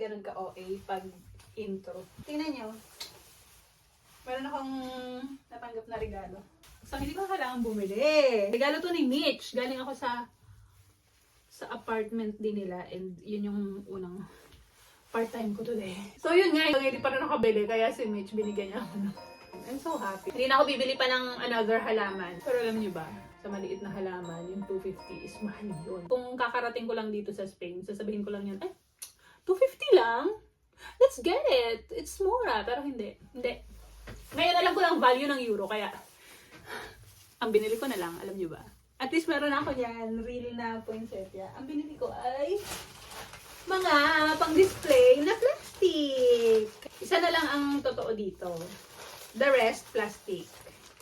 ganun ka OA pag intro. Tingnan nyo. Meron akong natanggap na regalo. So, hindi ko kailangan bumili. Regalo to ni Mitch. Galing ako sa apartment din nila. And yun yung unang part-time ko today. So, yun nga. Hindi pa rin nakabili. Kaya si Mitch binigyan niya ako. I'm so happy. Hindi na ako bibili pa ng another halaman. Pero alam niyo ba? Sa maliit na halaman, yung 250 is mahal yun. Kung kakarating ko lang dito sa Spain, sasabihin ko lang yun, 250 lang? Let's get it! It's mura. Pero hindi. Hindi. Ngayon alam ko lang value ng euro, kaya ang binili ko na lang, alam niyo ba? At least meron ako yan, real na poinsettia. Ang binili ko ay mga pang-display na plastic. Isa na lang ang totoo dito. The rest, plastic.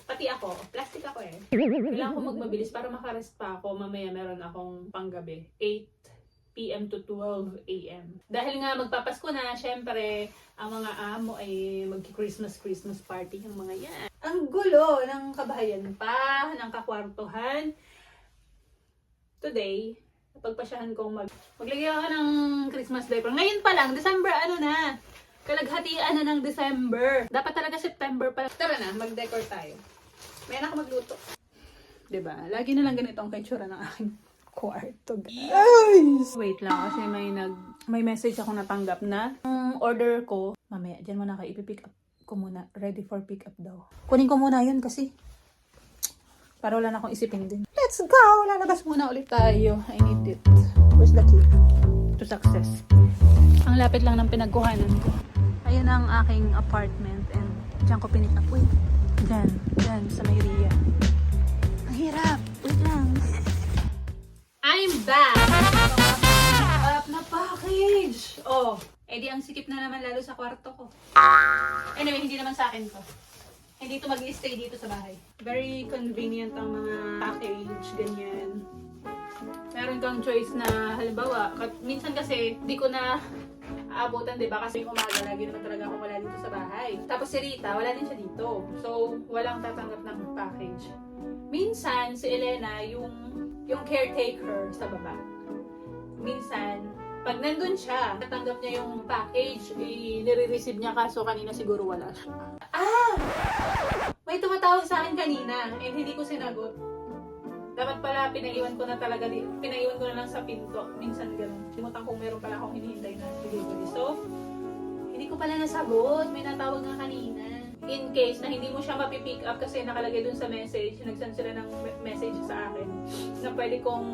Pati ako, plastic ako eh. Kailangan ko magmabilis para makarest pa ako. Mamaya meron akong panggabi. 8 p.m. to 12 a.m. Dahil nga magpapasko na, syempre, ang mga amo ay mag-Christmas party yung mga yan. Ang gulo ng kabahayan pa, ng kakwartuhan. Today, napagpasyahan kong maglagay ako ng Christmas decor. Ngayon pa lang, December kalaghatian na ng December. Dapat talaga September pa. Tara na, mag-decor tayo. May anak ako magluto. Diba? Lagi na lang ganito ang kaitsura ng aking kwarto, guys. Wait lang kasi may message ako natanggap na ang order ko, mamaya dyan muna kayo ipipick up ko muna. Ready for pick up daw. Kunin ko muna yun kasi para wala na akong isipin din. Let's go! Lalabas muna ulit tayo. I need it. Where's the key? To success. Ang lapit lang ng pinagkuhanan ko. Ayan ang aking apartment and dyan ko pinick up. Wait. Dyan, sa Mayria. Ang hirap. Wait lang. I'm back! Up na package! Oh, edi ang sikip na naman lalo sa kwarto ko. Anyway, hindi naman sa akin to. Hindi to mag-stay dito sa bahay. Very convenient ang mga package, ganyan. Meron kang choice na, halimbawa, minsan kasi, di ko na aabutan, diba? Kasi umaga, lagi naman talaga ako wala dito sa bahay. Tapos si Rita, wala din siya dito. So, walang tatanggap ng package. Minsan, si Elena, yung caretaker sa baba. Minsan, pag nandun siya, natanggap niya yung package, nire-receive niya kaso kanina siguro wala siya. May tumatawag sa akin kanina, and hindi ko sinagot. Dapat pala, pinaiwan ko na lang sa pinto. Minsan gano'n. Simutan kung meron pala akong hinihintay na delivery. So, hindi ko pala nasagot. May natawag nga kanina. In case na hindi mo siya mapipick up kasi nakalagay dun sa message, nagsend sila ng message sa akin na pwede kong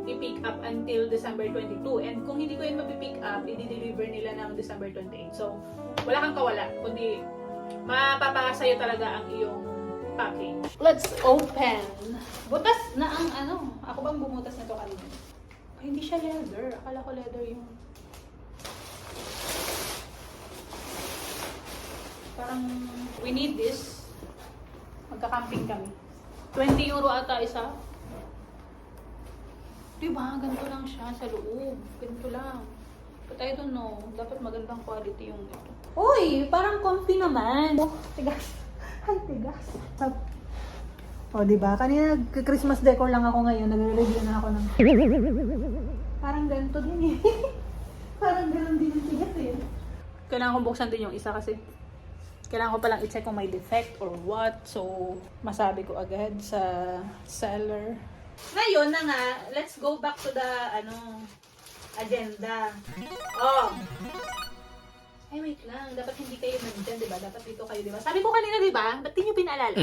i-pick up until December 22. And kung hindi ko yun mapipick up, i-deliver nila ng December 28. So, wala kang kawala. Kundi, mapapakasayo talaga ang iyong package. Let's open. Butas na ang Ako bang bumutas nito kanina? Ay, hindi siya leather. Akala ko leather yung... Parang, we need this. Magka-camping kami. 20 euro ata isa. Diba? Ganito lang siya sa loob. Ganito lang. But I don't know. Dapat magandang quality yung ito. Uy! Parang comfy naman. Oh, tigas. Ay, tigas. O, diba? Kanina Christmas decor lang ako ngayon. Nagre-review na ako ng... Parang ganito din eh. Parang ganun din yung tigas eh. Kailangan kong buksan din yung isa kasi kailangan ko palang i-check kung may defect or what. So, masabi ko agad sa seller. Ngayon na nga, let's go back to the agenda. Oh! Ay, wait lang. Dapat hindi kayo nandyan, diba? Dapat dito kayo, diba? Sabi ko kanina, diba? Ba't di nyo pinaalala?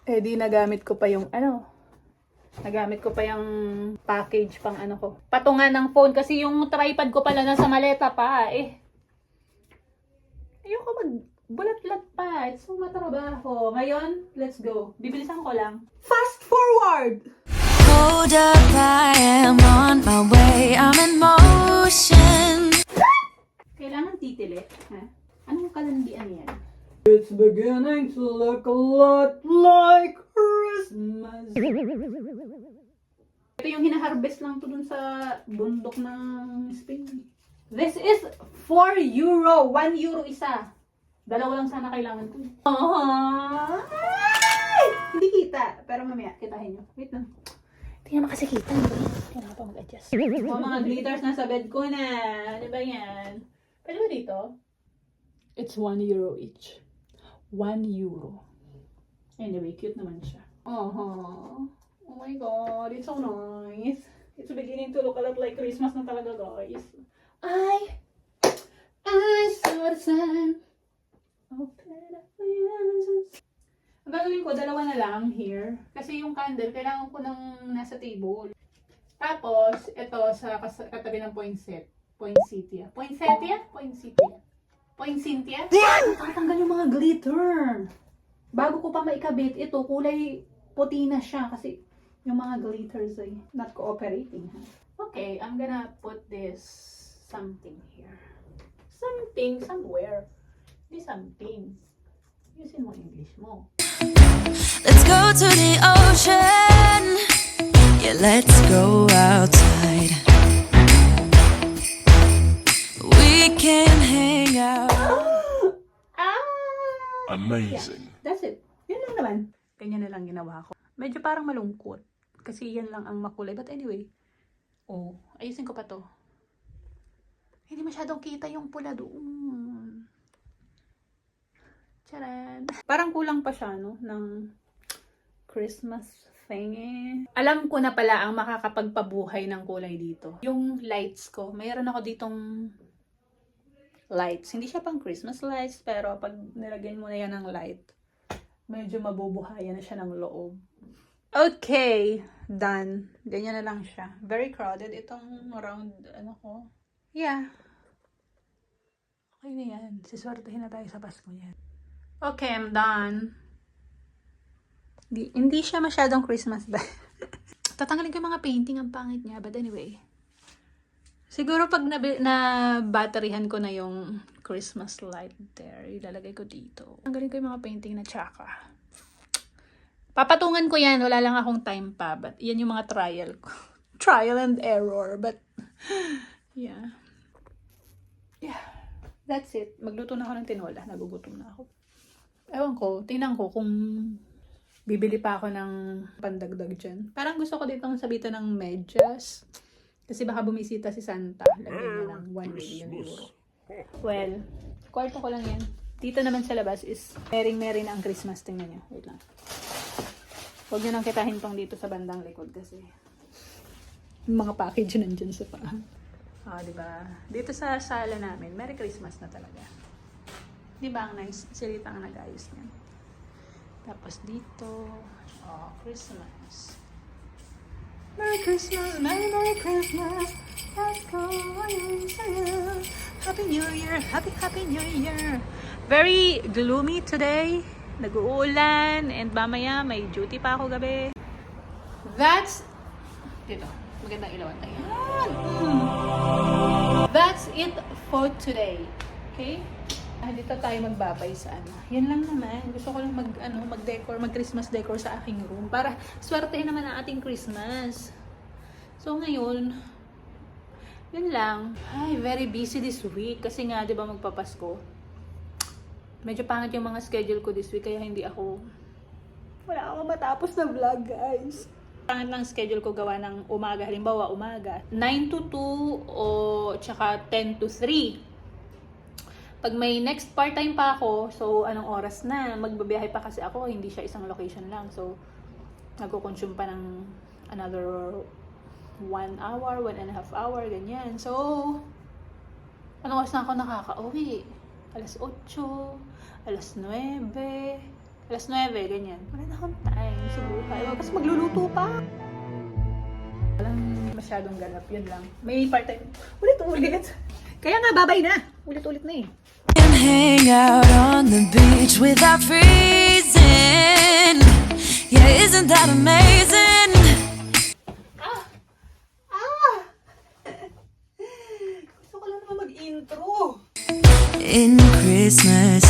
Eh, di nagamit ko pa yung, nagamit ko pa yung package pang ko. Patungan ng phone kasi yung tripod ko pala nasa maleta pa, eh. Ayoko magbulat-lat pa. It's so matrabaho. Ngayon, let's go. Bibilisan ko lang. Fast forward! Hold up, I am on my way. I'm in motion. Kailangan titili. Ha? Anong kalandian yan? It's beginning to look a lot like Christmas. Ito yung hinaharvest lang to dun sa bundok ng Spain. This is 4 euro. 1 euro isa. Dalawa lang sana kailangan ko. Ay! Hindi kita. Pero mamaya, kitahin nyo. Wait lang. Hindi naman kasi kita. Wala pa ako mag-adjust. Oh, mga glitters na sa bed ko na. Ano ba yan? Pwede ba dito? It's 1 euro each. 1 euro. Anyway, cute naman siya. Oh my god, it's so nice. It's beginning to look a lot like Christmas na talaga, guys. I saw the sun. Open up my eyes. Ang gagawin ko, dalawa na lang here. Kasi yung candle, kailangan ko ng nasa table. Tapos, ito sa katabi ng poinsettia. Poinsettia? Tatanggal yung mga glitter. Bago ko pa maikabit, ito, kulay puti na siya. Kasi yung mga glitters ay not cooperating. Ha? Okay, I'm gonna put this something here. Something, somewhere. Hindi something. Yusin mo English mo. Let's go to the ocean. Yeah, let's go outside. We can hang out. Amazing. Yeah, that's it. Yun lang naman. Ganyan na lang ginawa ko. Medyo parang malungkot. Kasi yan lang ang makulay. But anyway. Oh, ayusin ko pa to. Hindi masyadong kita yung pula doon. Charan! Parang kulang pa siya, no? Ng Christmas thingy. Alam ko na pala ang makakapagpabuhay ng kulay dito. Yung lights ko. Mayroon ako ditong lights. Hindi siya pang Christmas lights, pero pag nilagyan mo na yan ng light, medyo mabubuhayan na siya ng loob. Okay, done. Ganyan na lang siya. Very crowded itong round, ano ko. Yeah. Okay na yan. Siswertehin na tayo sa Pasko yan. Okay, I'm done. Hindi siya masyadong Christmas ba? Tatanggalin ko yung mga painting, ang pangit niya. But anyway. Siguro pag na-batteryhan ko na yung Christmas light there, ilalagay ko dito. Tanggalin ko yung mga painting na tsaka. Papatungan ko yan. Wala lang akong time pa. But yan yung mga trial ko. Trial and error. But, yeah. Yeah. That's it. Magluto na ako ng tinola. Nagugutom na ako. Ewan ko. Tingnan ko kung bibili pa ako ng pandagdag dyan. Parang gusto ko ditong sabitan ng medyas. Kasi baka bumisita si Santa. Lagyan niya ng 1 million euro. Well, kwarto ko lang yan. Dito naman sa labas is mering-meri na ang Christmas. Tingnan niyo. Wait lang. Huwag nyo nang kitahin pang dito sa bandang likod kasi yung mga package nandyan sa paa. Diba? Dito sa sala namin, Merry Christmas na talaga. Diba ang nice? Silita ang nag-ayos niyan. Tapos dito, Christmas. Merry Christmas, Merry Merry Christmas. Let's go, Happy New Year, Happy New Year. Very gloomy today. Nag-uulan and mamaya may duty pa ako gabi. That's dito. Magandang ilawan tayo. That's it for today. Okay? Dito tayo magbabay sa ano. Yan lang naman. Gusto ko lang mag-decor, mag-Christmas decor sa aking room para swertehin naman ang ating Christmas. So ngayon, yun lang. Ay, very busy this week kasi nga 'di ba magpapasko. Medyo pangit yung mga schedule ko this week kaya wala ako matapos na vlog, guys. Pangit lang schedule ko gawa ng umaga. Halimbawa, umaga. 9 to 2 o tsaka 10 to 3. Pag may next part-time pa ako, so anong oras na? Magbabiyahe pa kasi ako. Hindi siya isang location lang. So, nagko-consume pa ng another 1 hour, 1.5 hour, ganyan. So, anong oras na ako nakaka-uwi? Alas 8, alas 9, ganyan. Wala na akong time sa buhay. Kasi magluluto pa. Walang masyadong ganap, yun lang. May part-time. Ulit-ulit. Kaya nga, babay na. Ulit-ulit na eh. Can hang out on the beach without freezing. Yeah, isn't that amazing? Gusto ko lang naman mag-intro. In Christmas